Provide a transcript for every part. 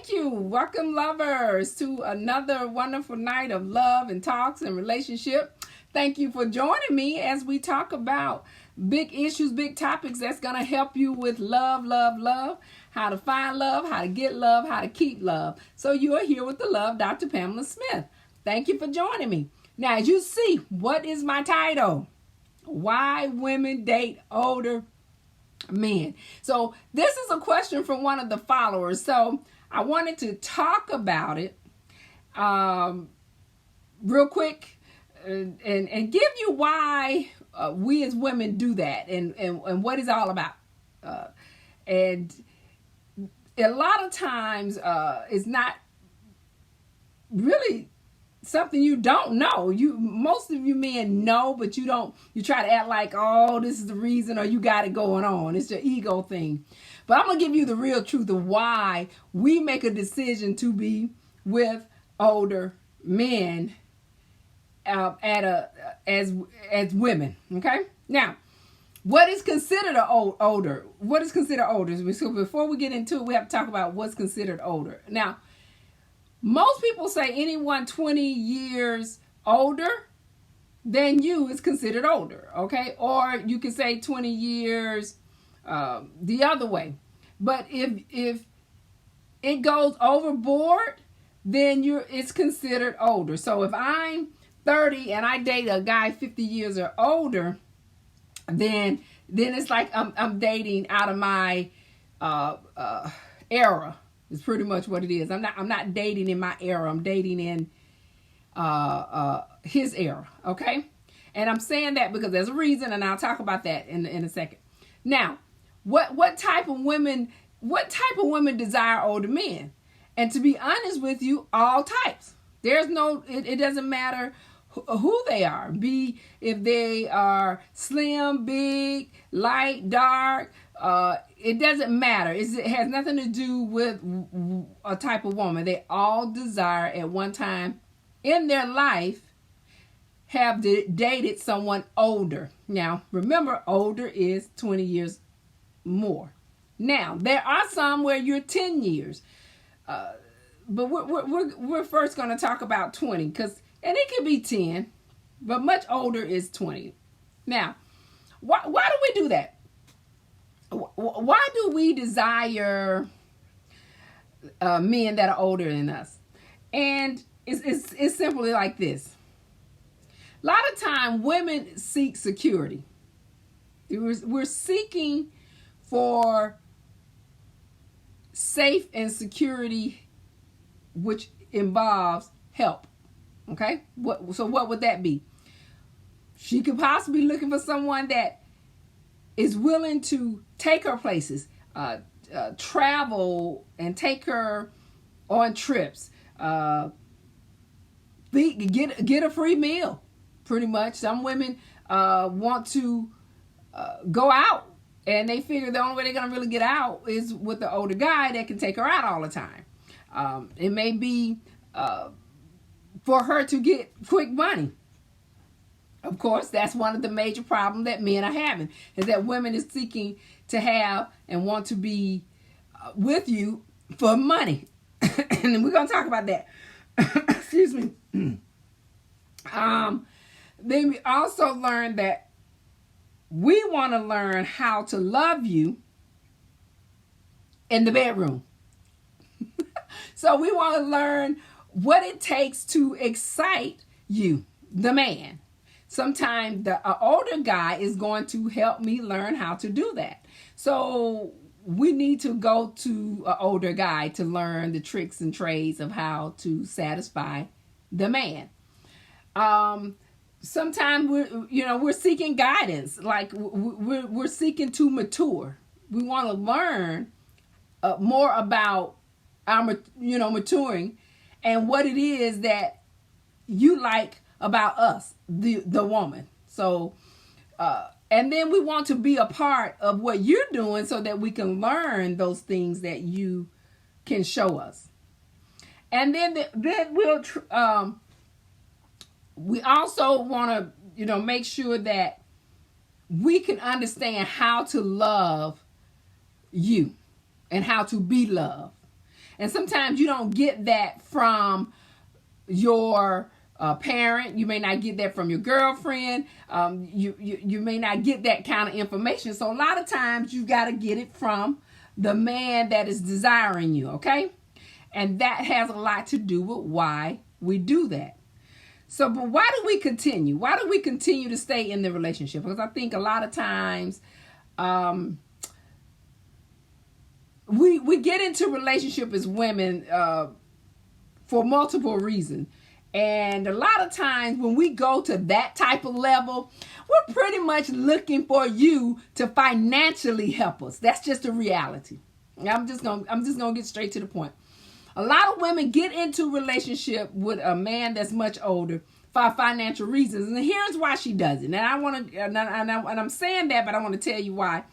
Thank you. Welcome, lovers, to another wonderful night of love and talks and relationship. Thank you for joining me as we talk about big issues, big topics that's going to help you with love, love, love, how to find love, how to get love, how to keep love. So you are here with the love, Dr. Pamela Smith. Thank you for joining me. Now, as you see, what is my title? Why women date older men. So this is a question from one of the followers. So I wanted to talk about it real quick and give you why we as women do that and what it's all about. And a lot of times it's not really something you don't know. Most of you men know, but you try to act like, oh, this is the reason, or you got it going on. It's your ego thing. But I'm gonna give you the real truth of why we make a decision to be with older men as women. Okay. Now, what is considered older? What is considered older? So before we get into it, we have to talk about what's considered older. Now, most people say anyone 20 years older than you is considered older, okay? Or you can say 20 years the other way. But if it goes overboard, then it's considered older. So if I'm 30 and I date a guy 50 years or older, then it's like I'm dating out of my era. It's pretty much what it is. I'm not dating in my era. I'm dating in his era. Okay, and I'm saying that because there's a reason, and I'll talk about that in a second. Now, what type of women desire older men? And to be honest with you, all types. There's no. It doesn't matter who they are. Be if they are slim, big, light, dark. It doesn't matter. It has nothing to do with a type of woman. They all desire at one time in their life have dated someone older. Now, remember, older is 20 years more. Now, there are some where you're 10 years. But we're first going to talk about 20 and it could be 10, but much older is 20. Now, why do we do that? Why do we desire men that are older than us? And it's simply like this. A lot of time women seek security. We're seeking for safe and security, which involves help. Okay? So what would that be? She could possibly be looking for someone that is willing to take her places, travel and take her on trips, get a free meal, pretty much. Some women want to go out, and they figure the only way they're going to really get out is with the older guy that can take her out all the time. It may be for her to get quick money. Of course, that's one of the major problems that men are having, is that women is seeking to have and want to be with you for money. And we're going to talk about that. Excuse me. Then we also learned that we want to learn how to love you in the bedroom. So we want to learn what it takes to excite you, the man. Sometimes the older guy is going to help me learn how to do that. So we need to go to an older guy to learn the tricks and trades of how to satisfy the man. Sometimes we're seeking guidance, like we're seeking to mature. We want to learn more about our maturing and what it is that you like about us, the woman. So and then we want to be a part of what you're doing so that we can learn those things that you can show us. And then we also want to make sure that we can understand how to love you and how to be loved. And sometimes you don't get that from your parent. You may not get that from your girlfriend. You may not get that kind of information. So a lot of times you got to get it from the man that is desiring you, okay? And that has a lot to do with why we do that. So, but why do we continue? Why do we continue to stay in the relationship? Because I think a lot of times we get into relationship as women for multiple reasons. And a lot of times when we go to that type of level, we're pretty much looking for you to financially help us. That's just a reality. I'm just gonna get straight to the point. A lot of women get into relationship with a man that's much older for financial reasons, and here's why she does it. And I'm saying that, but I want to tell you why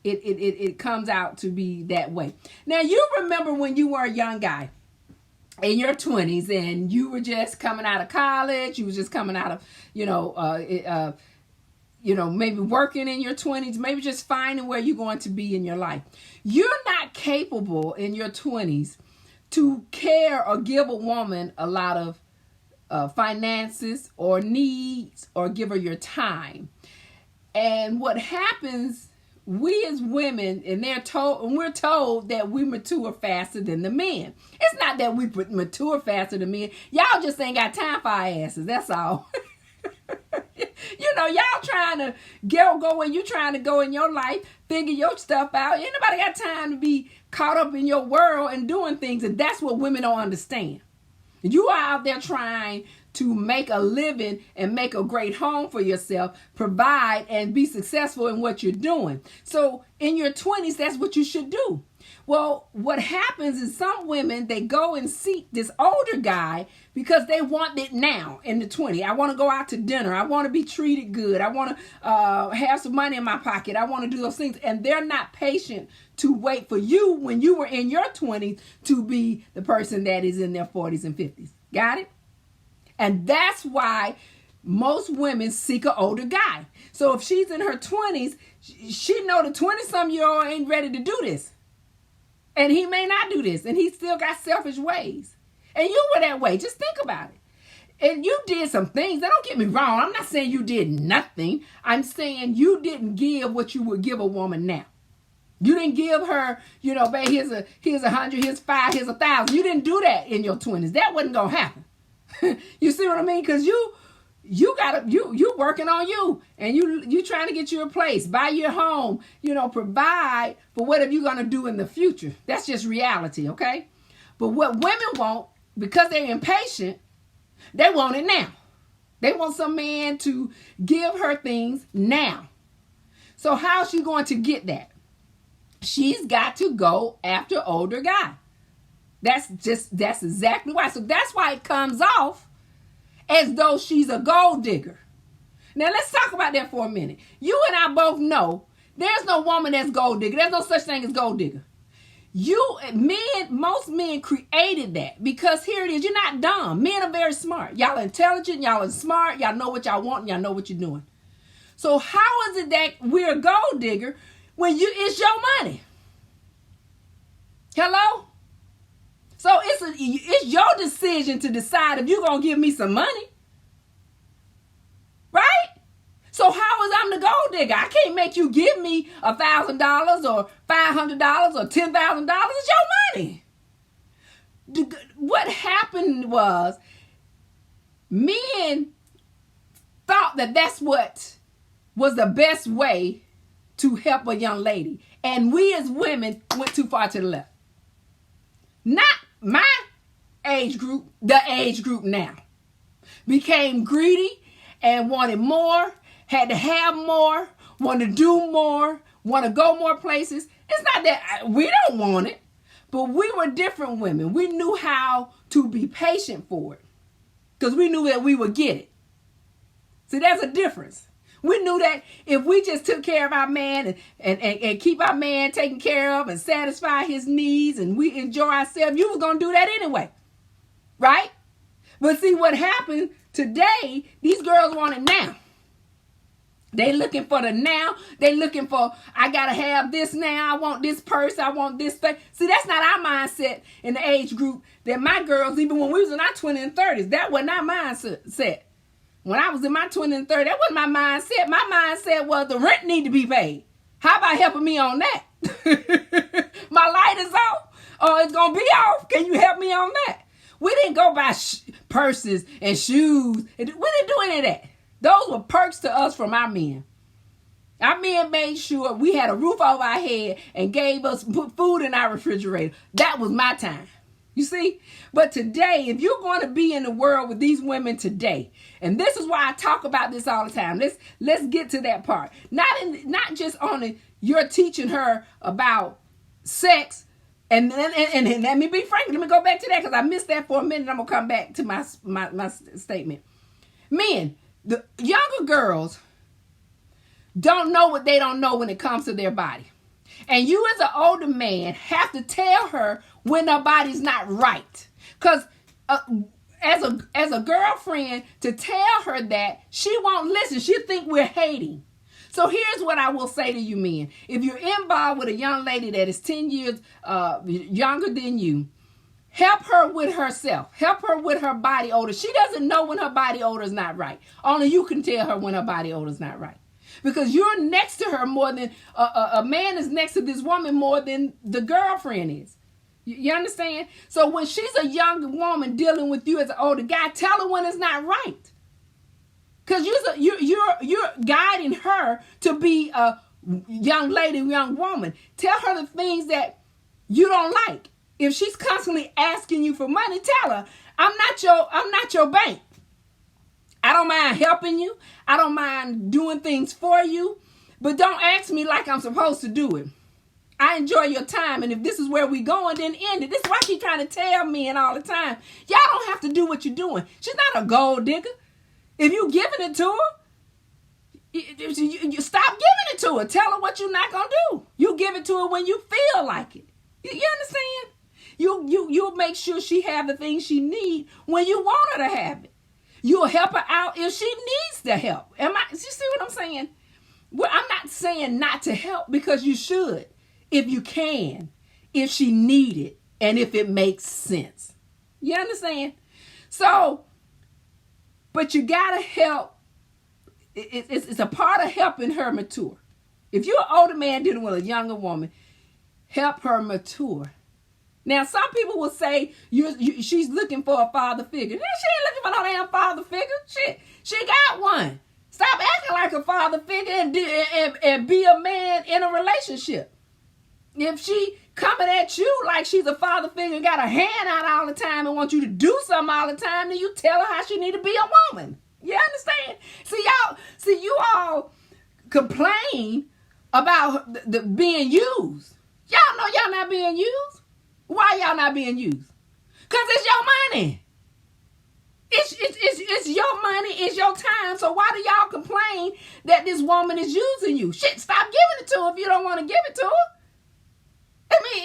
it comes out to be that way. Now, you remember when you were a young guy in your 20s and you were just coming out of college, you was just coming out of, maybe working in your 20s, maybe just finding where you're going to be in your life. You're not capable in your 20s to care or give a woman a lot of finances or needs or give her your time. And what happens, we as women, and we're told that we mature faster than the men. It's not that we mature faster than men. Y'all just ain't got time for our asses. That's all. Y'all trying to go when you trying to go in your life, figure your stuff out. Ain't nobody got time to be caught up in your world and doing things. And that's what women don't understand. You are out there trying to make a living and make a great home for yourself, provide and be successful in what you're doing. So in your 20s, that's what you should do. Well, what happens is some women, they go and seek this older guy because they want it now in the 20s. I want to go out to dinner. I want to be treated good. I want to have some money in my pocket. I want to do those things. And they're not patient to wait for you when you were in your 20s to be the person that is in their 40s and 50s. Got it? And that's why most women seek an older guy. So if she's in her 20s, she know the 20-some-year-old ain't ready to do this. And he may not do this. And he still got selfish ways. And you were that way. Just think about it. And you did some things. Now, don't get me wrong. I'm not saying you did nothing. I'm saying you didn't give what you would give a woman now. You didn't give her, babe, here's 100, here's 5, here's 1,000. You didn't do that in your 20s. That wasn't going to happen. You see what I mean? Because you working on you, and you trying to get you a place, buy your home, provide for whatever you're going to do in the future. That's just reality, okay? But what women want, because they're impatient, they want it now. They want some man to give her things now. So how's she going to get that? She's got to go after older guy. That's exactly why. So that's why it comes off as though she's a gold digger. Now let's talk about that for a minute. You and I both know there's no woman that's gold digger. There's no such thing as gold digger. Most men created that because here it is. You're not dumb. Men are very smart. Y'all are intelligent. Y'all are smart. Y'all know what y'all want. And y'all know what you're doing. So how is it that we're a gold digger when it's your money? Hello? So it's your decision to decide if you're going to give me some money. Right? So how is I'm the gold digger? I can't make you give me $1,000 or $500 or $10,000. It's your money. What happened was men thought that that's what was the best way to help a young lady. And we as women went too far to the left. Not my age group, the age group now. Became greedy and wanted more, had to have more, want to do more, want to go more places. It's not that we don't want it, but we were different women. We knew how to be patient for it because we knew that we would get it. See, there's a difference. We knew that if we just took care of our man and keep our man taken care of and satisfy his needs and we enjoy ourselves, you was going to do that anyway. Right? But see what happened today, these girls want it now. They looking for the now. They looking for, I gotta have this now. I want this purse. I want this thing. See, that's not our mindset in the age group that my girls, even when we was in our 20s and 30s, that wasn't our mindset. When I was in my 20s and 30s, that wasn't my mindset. My mindset was the rent need to be paid. How about helping me on that? My light is off. Oh, it's going to be off. Can you help me on that? We didn't go buy purses and shoes. We didn't do any of that. Those were perks to us from our men. Our men made sure we had a roof over our head and gave us, put food in our refrigerator. That was my time. You see? But today, if you're going to be in the world with these women today, and this is why I talk about this all the time. Let's get to that part. Not just on you're teaching her about sex. And let me be frank. Let me go back to that because I missed that for a minute. I'm going to come back to my statement. Men, the younger girls don't know what they don't know when it comes to their body. And you as an older man have to tell her when her body's not right. Because as a girlfriend, to tell her that, she won't listen. She'll think we're hating. So here's what I will say to you men. If you're involved with a young lady that is 10 years younger than you, help her with herself. Help her with her body odor. She doesn't know when her body odor is not right. Only you can tell her when her body odor is not right. Because you're next to her more than, a man is next to this woman more than the girlfriend is. You understand? So when she's a young woman dealing with you as an older guy, tell her when it's not right. Because you're guiding her to be a young lady, young woman. Tell her the things that you don't like. If she's constantly asking you for money, tell her, I'm not your bank. I don't mind helping you. I don't mind doing things for you. But don't ask me like I'm supposed to do it. I enjoy your time. And if this is where we going, then end it. This is why she's trying to tell me and all the time. Y'all don't have to do what you're doing. She's not a gold digger. If you giving it to her, you stop giving it to her. Tell her what you're not going to do. You give it to her when you feel like it. You understand? You'll make sure she have the things she need when you want her to have it. You'll help her out if she needs the help. You see what I'm saying? Well, I'm not saying not to help because you should. If you can, if she need it, and if it makes sense. You understand? So, but you gotta help. It's a part of helping her mature. If you're an older man dealing with a younger woman, help her mature. Now, some people will say she's looking for a father figure. She ain't looking for no damn father figure. She got one. Stop acting like a father figure and be a man in a relationship. If she coming at you like she's a father figure and got a hand out all the time and wants you to do something all the time, then you tell her how she need to be a woman. You understand? See, you all complain about the being used. Y'all know y'all not being used. Why y'all not being used? Because it's your money. It's your money, it's your time. So why do y'all complain that this woman is using you? Shit, stop giving it to her if you don't want to give it to her. I mean,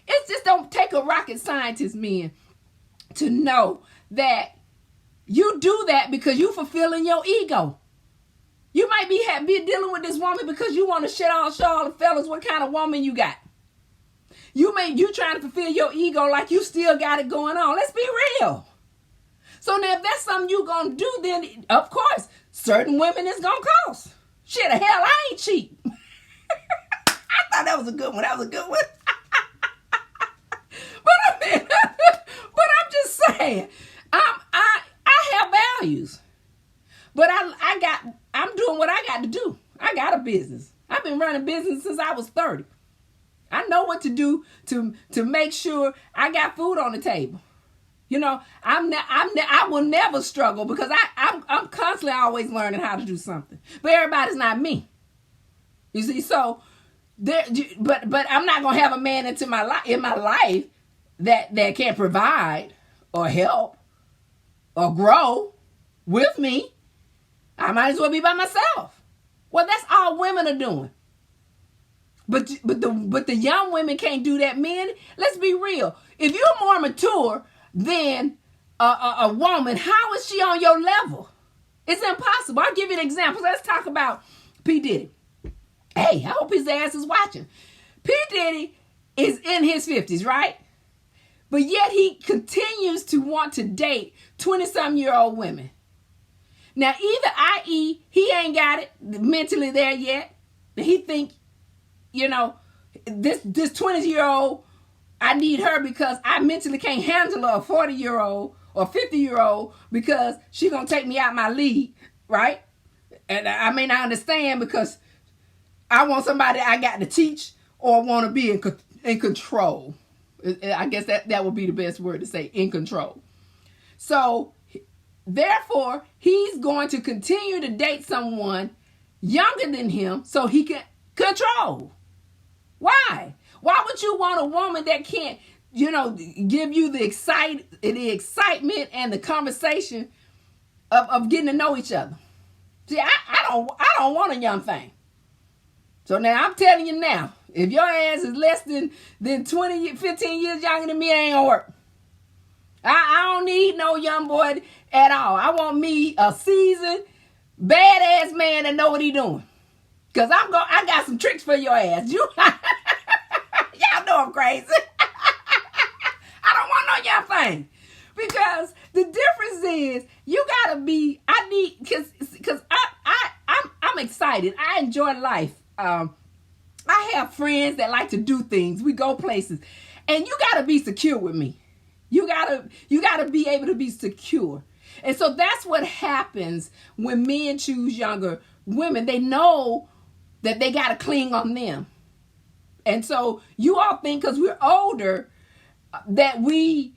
it's just don't take a rocket scientist, man, to know that you do that because you fulfilling your ego. You might be dealing with this woman because you want to show all the fellas what kind of woman you got. You trying to fulfill your ego like you still got it going on. Let's be real. So now if that's something you gonna do, then of course certain women is gonna cost. Shit, hell, I ain't cheap. I thought that was a good one. That was a good one. but I'm just saying, I have values, but I'm doing what I got to do. I got a business. I've been running business since I was 30. I know what to do to make sure I got food on the table. You know, I will never struggle because I'm constantly always learning how to do something. But everybody's not me. You see, so but I'm not gonna have a man in my life that can't provide or help or grow with me. I might as well be by myself. Well, that's all women are doing. But the young women can't do that. Men, let's be real. If you're more mature than a woman, how is she on your level? It's impossible. I'll give you an example. Let's talk about P. Diddy. Hey, I hope his ass is watching. P. Diddy is in his 50s, right? But yet he continues to want to date 20-some-year-old women. Now, either i.e., he ain't got it mentally there yet. He think, this 20-year-old, I need her because I mentally can't handle a 40-year-old or 50-year-old because she going to take me out my league, right? And I may not understand because I want somebody I got to teach or want to be in control. I guess that would be the best word to say, in control. So, therefore, he's going to continue to date someone younger than him so he can control. Why? Why would you want a woman that can't, give you the excitement and the conversation of getting to know each other? See, I don't want a young thing. So now I'm telling you now, if your ass is less than 20, 15 years younger than me, it ain't gonna work. I don't need no young boy at all. I want me a seasoned, badass man that know what he doing. Cause I got some tricks for your ass. Y'all know I'm crazy. I don't want no young thing. Because the difference is cause I'm excited. I enjoy life. I have friends that like to do things. We go places. And you gotta be secure with me. You gotta be able to be secure. And so that's what happens when men choose younger women. They know that they gotta cling on them. And so you all think because we're older that we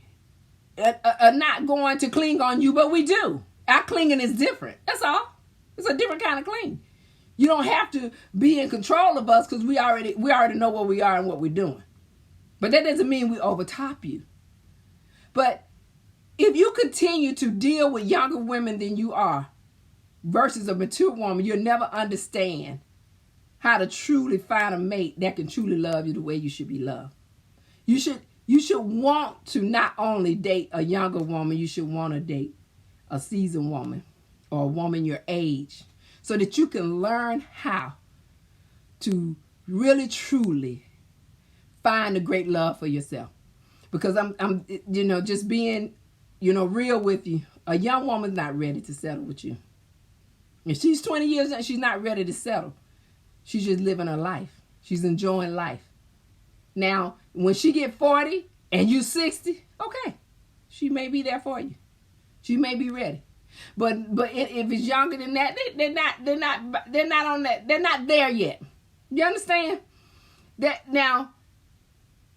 are not going to cling on you, but we do. Our clinging is different. That's all. It's a different kind of cling. You don't have to be in control of us because we already know what we are and what we're doing. But that doesn't mean we overtop you. But if you continue to deal with younger women than you are versus a mature woman, you'll never understand how to truly find a mate that can truly love you the way you should be loved. You should want to not only date a younger woman, you should want to date a seasoned woman or a woman your age so that you can learn how to really truly find a great love for yourself. Because I'm just being, real with you. A young woman's not ready to settle with you. If she's 20 years old, she's not ready to settle. She's just living her life. She's enjoying life. Now, when she get 40 and you 60, okay, she may be there for you. She may be ready. But if it's younger than that, they're not on that. They're not there yet. You understand? That now,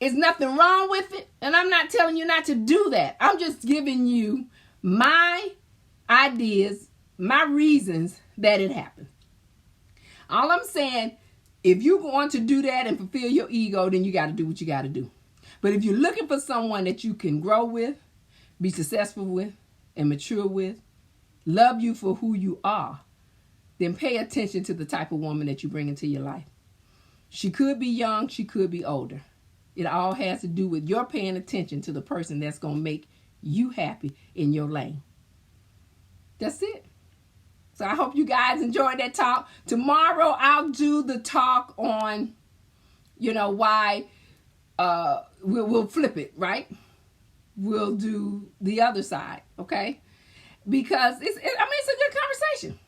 there's nothing wrong with it, and I'm not telling you not to do that. I'm just giving you my ideas, my reasons that it happened. All I'm saying, if you want to do that and fulfill your ego, then you got to do what you got to do. But if you're looking for someone that you can grow with, be successful with, and mature with, love you for who you are, then pay attention to the type of woman that you bring into your life. She could be young, she could be older. It all has to do with your paying attention to the person that's going to make you happy in your lane. That's it. So I hope you guys enjoyed that talk. Tomorrow I'll do the talk on, why we'll flip it, right? We'll do the other side, okay? Because it's a good conversation.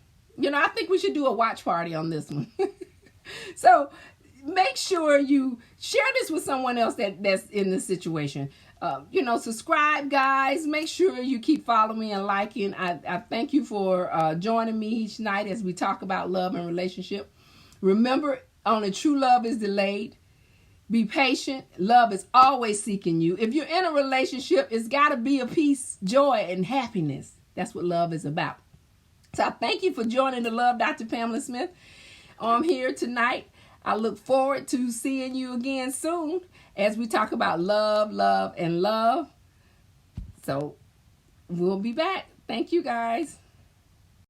I think we should do a watch party on this one. So make sure you share this with someone else that's in this situation. Subscribe, guys. Make sure you keep following me and liking. I thank you for joining me each night as we talk about love and relationship. Remember, only true love is delayed. Be patient. Love is always seeking you. If you're in a relationship, it's got to be a peace, joy, and happiness. That's what love is about. So I thank you for joining the Love Dr. Pamela Smith. I'm here tonight. I look forward to seeing you again soon as we talk about love, and love. So we'll be back. Thank you, guys.